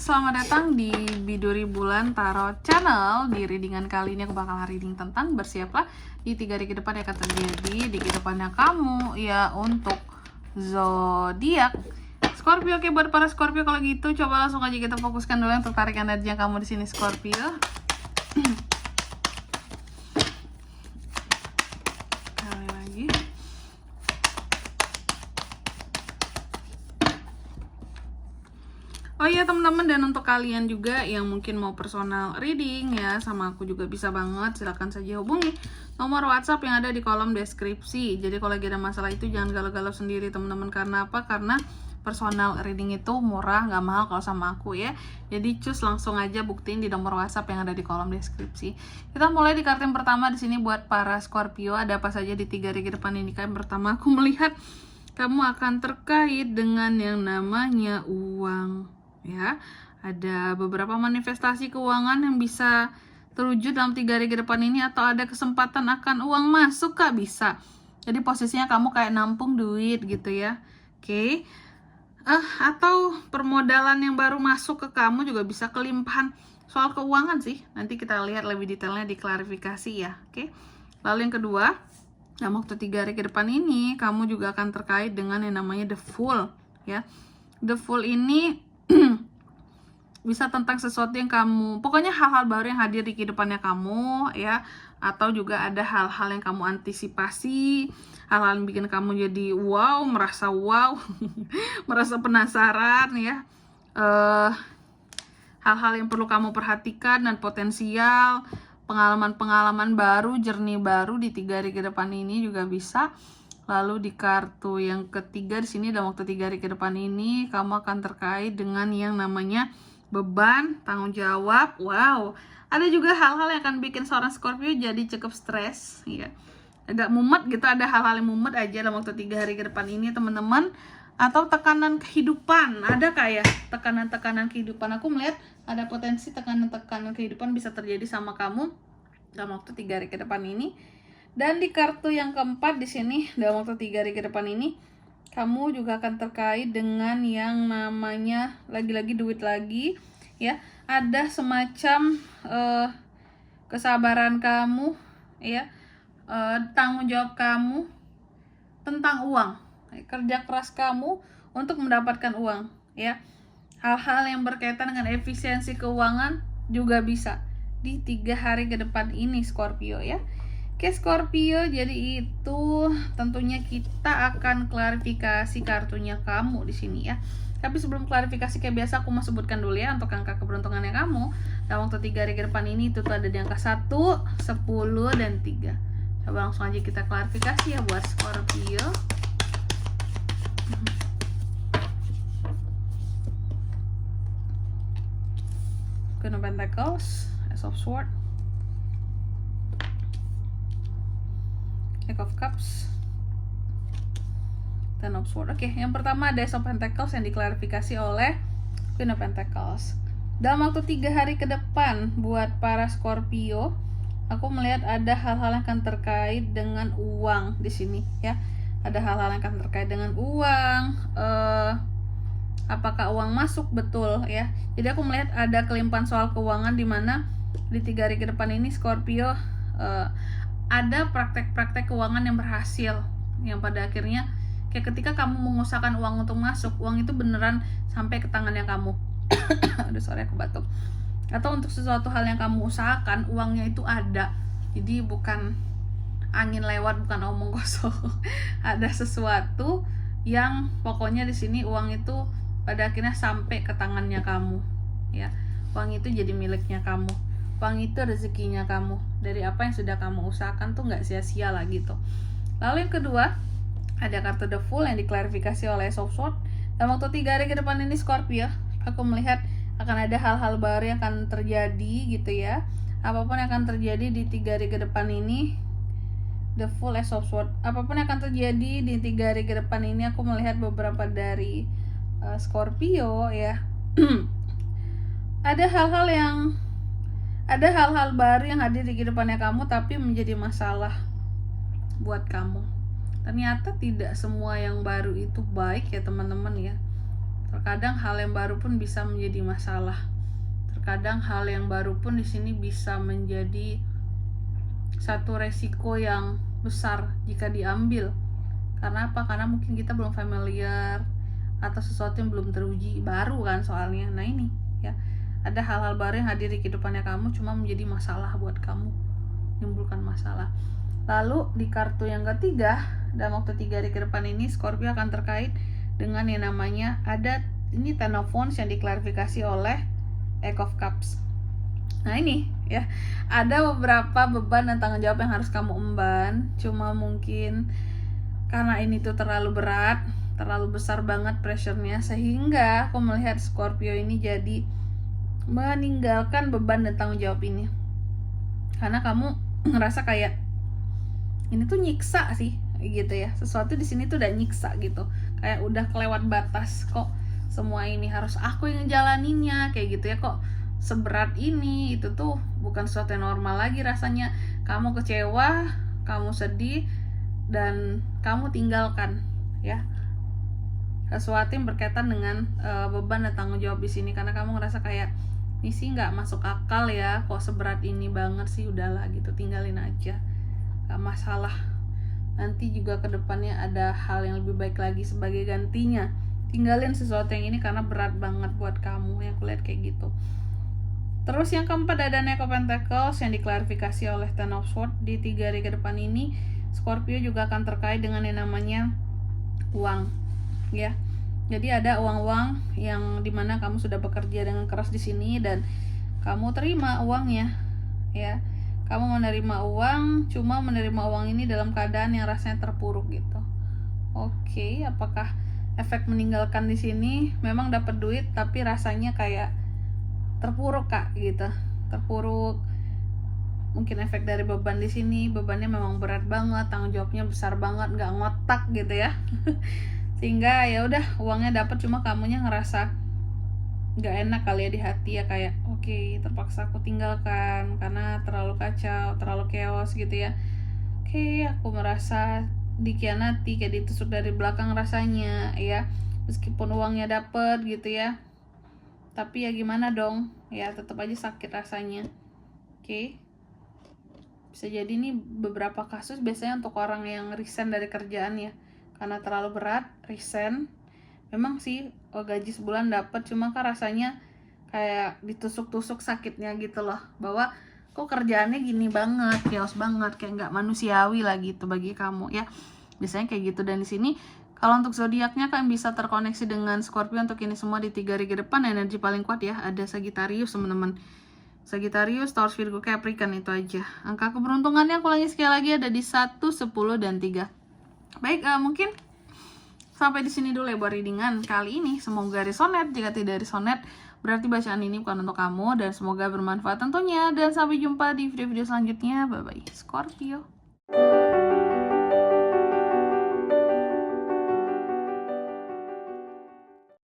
selamat datang di Biduri Bulan Tarot Channel. Di readingan kali ini aku bakal reading tentang bersiaplah di 3 hari ke depan yang akan terjadi di kehidupannya kamu ya untuk zodiak Scorpio. Oke, buat para Scorpio kalau gitu coba langsung aja kita fokuskan dulu yang tertarik energi kamu di sini Scorpio. Kali lagi. Oh iya teman-teman, dan untuk kalian juga yang mungkin mau personal reading ya sama aku juga bisa banget, silahkan saja hubungi nomor WhatsApp yang ada di kolom deskripsi. Jadi kalau lagi ada masalah itu jangan galau-galau sendiri teman-teman. Karena apa? Karena personal reading itu murah, nggak mahal kalau sama aku ya. Jadi cus langsung aja buktiin di nomor WhatsApp yang ada di kolom deskripsi. Kita mulai di kartu yang pertama di sini buat para Scorpio. Ada apa saja di 3 hari ke depan ini? Yang pertama aku melihat kamu akan terkait dengan yang namanya uang. Ya, ada beberapa manifestasi keuangan yang bisa terwujud dalam 3 hari ke depan ini, atau ada kesempatan akan uang masuk Kak, bisa. Jadi posisinya kamu kayak nampung duit gitu ya. Oke. Atau permodalan yang baru masuk ke kamu juga bisa kelimpahan soal keuangan sih. Nanti kita lihat lebih detailnya di klarifikasi ya. Oke. Lalu yang kedua, dalam waktu 3 hari ke depan ini kamu juga akan terkait dengan yang namanya The Fool ya. The Fool ini bisa tentang sesuatu yang kamu, pokoknya hal-hal baru yang hadir di kehidupannya kamu ya, atau juga ada hal-hal yang kamu antisipasi, hal-hal yang bikin kamu jadi wow, merasa merasa penasaran ya, hal-hal yang perlu kamu perhatikan dan potensial, pengalaman-pengalaman baru, journey baru di 3 hari ke depan ini juga bisa. Lalu di kartu yang ketiga di sini dalam waktu 3 hari ke depan ini kamu akan terkait dengan yang namanya beban, tanggung jawab. Wow, ada juga hal-hal yang akan bikin seorang Scorpio jadi cukup stres ya. Agak mumet gitu, ada hal-hal yang mumet aja dalam waktu 3 hari ke depan ini teman-teman. Atau tekanan kehidupan, ada kayak tekanan-tekanan kehidupan. Aku melihat ada potensi tekanan-tekanan kehidupan bisa terjadi sama kamu dalam waktu 3 hari ke depan ini. Dan di kartu yang keempat di sini dalam waktu 3 hari ke depan ini kamu juga akan terkait dengan yang namanya lagi-lagi duit lagi ya. Ada semacam kesabaran kamu ya, tanggung jawab kamu tentang uang, kerja keras kamu untuk mendapatkan uang ya. Hal-hal yang berkaitan dengan efisiensi keuangan juga bisa di 3 hari ke depan ini Scorpio ya. Oke Scorpio, jadi itu tentunya kita akan klarifikasi kartunya kamu di sini ya. Tapi sebelum klarifikasi kayak biasa aku mau sebutkan dulu ya untuk angka keberuntungannya kamu dalam waktu 3 hari ke depan ini. Itu tuh ada di angka 1, 10, dan 3. Coba langsung aja kita klarifikasi ya buat Scorpio. Queen of Pentacles, Ace of Swords, Eight of Cups, Ten of Swords. Oke, yang pertama ada Ace of Pentacles yang diklarifikasi oleh Queen of Pentacles. Dalam waktu 3 hari ke depan buat para Scorpio, aku melihat ada hal-hal yang akan terkait dengan uang di sini ya. Ada hal-hal yang akan terkait dengan uang. Apakah uang masuk? Betul ya. Jadi aku melihat ada kelimpahan soal keuangan di mana di 3 hari ke depan ini Scorpio ada praktek-praktek keuangan yang berhasil, yang pada akhirnya kayak ketika kamu mengusahakan uang untuk masuk, uang itu beneran sampai ke tangannya kamu. Aduh sorry aku batuk. Atau untuk sesuatu hal yang kamu usahakan, uangnya itu ada. Jadi bukan angin lewat, bukan omong kosong. Ada sesuatu yang pokoknya di sini uang itu pada akhirnya sampai ke tangannya kamu ya. Uang itu jadi miliknya kamu. Uang itu rezekinya kamu. Dari apa yang sudah kamu usahakan tuh nggak sia-sia lah gitu. Lalu yang kedua, ada kartu The Fool yang diklarifikasi oleh Ace of Swords. Dalam waktu 3 hari ke depan ini Scorpio, aku melihat akan ada hal-hal baru yang akan terjadi gitu ya. Apapun yang akan terjadi di 3 hari ke depan ini, The Fool, Ace of Swords, apapun yang akan terjadi di 3 hari ke depan ini, aku melihat beberapa dari Scorpio ya. Ada hal-hal baru yang hadir di kehidupannya kamu tapi menjadi masalah buat kamu. Ternyata tidak semua yang baru itu baik ya teman-teman ya. Terkadang hal yang baru pun bisa menjadi masalah. Terkadang hal yang baru pun di sini bisa menjadi satu resiko yang besar jika diambil. Karena apa? Karena mungkin kita belum familiar atau sesuatu yang belum teruji, baru kan soalnya. Nah ini ya, ada hal-hal baru yang hadir di kehidupannya kamu cuma menjadi masalah buat kamu, menimbulkan masalah. Lalu di kartu yang ketiga, dalam waktu 3 hari ke depan ini Scorpio akan terkait dengan yang namanya ada ini Ten of Wands yang diklarifikasi oleh Eight of Cups. Nah ini ya, ada beberapa beban dan tanggung jawab yang harus kamu emban. Cuma mungkin karena ini tuh terlalu berat, terlalu besar banget pressure-nya, sehingga aku melihat Scorpio ini jadi meninggalkan beban dan tanggung jawab ini. Karena kamu ngerasa kayak ini tuh nyiksa sih gitu ya, sesuatu di sini tuh udah nyiksa gitu, kayak udah kelewat batas, kok semua ini harus aku yang ngejalaninnya kayak gitu ya, kok seberat ini. Itu tuh bukan sesuatu yang normal lagi rasanya. Kamu kecewa, kamu sedih, dan kamu tinggalkan ya sesuatu yang berkaitan dengan beban dan tanggung jawab di sini, karena kamu ngerasa kayak ini sih nggak masuk akal ya, kok seberat ini banget sih, udahlah gitu, tinggalin aja, nggak masalah. Nanti juga kedepannya ada hal yang lebih baik lagi sebagai gantinya. Tinggalin sesuatu yang ini karena berat banget buat kamu, yang aku lihat kayak gitu. Terus yang keempat ada Knight of Pentacles yang diklarifikasi oleh Ten of Swords. Di 3 hari ke depan ini Scorpio juga akan terkait dengan yang namanya uang ya. Jadi ada uang-uang yang dimana kamu sudah bekerja dengan keras di sini dan kamu terima uangnya ya. Kamu menerima uang, cuma menerima uang ini dalam keadaan yang rasanya terpuruk gitu. Oke, apakah efek meninggalkan di sini memang dapat duit tapi rasanya kayak terpuruk Kak gitu. Terpuruk. Mungkin efek dari beban di sini, bebannya memang berat banget, tanggung jawabnya besar banget, nggak ngotak gitu ya. Sehingga ya udah uangnya dapat cuma kamunya ngerasa nggak enak kali ya di hati ya, kayak oke, terpaksa aku tinggalkan karena terlalu kacau, terlalu chaos gitu ya. Oke, aku merasa dikhianati, kayak ditusuk dari belakang rasanya ya, meskipun uangnya dapet gitu ya, tapi ya gimana dong ya, tetap aja sakit rasanya. Oke, bisa jadi nih beberapa kasus biasanya untuk orang yang resign dari kerjaan ya, karena terlalu berat resign. Memang sih gaji sebulan dapat, cuma kan rasanya kayak ditusuk-tusuk sakitnya gitu loh, bahwa kok kerjaannya gini banget, chaos banget, kayak nggak manusiawi lah gitu bagi kamu ya. Biasanya kayak gitu. Dan di sini kalau untuk zodiaknya kan bisa terkoneksi dengan Scorpio untuk ini semua di 3 hari ke depan. Energi paling kuat ya ada Sagittarius teman-teman. Sagittarius, Taurus, Virgo, Capricorn, itu aja. Angka keberuntungannya aku lagi sekali lagi ada di 1, 10, dan 3. Baik, mungkin sampai di sini dulu ya buat readingan kali ini. Semoga resonate. Jika tidak resonate, berarti bacaan ini bukan untuk kamu, dan semoga bermanfaat tentunya. Dan sampai jumpa di video-video selanjutnya. Bye bye Scorpio.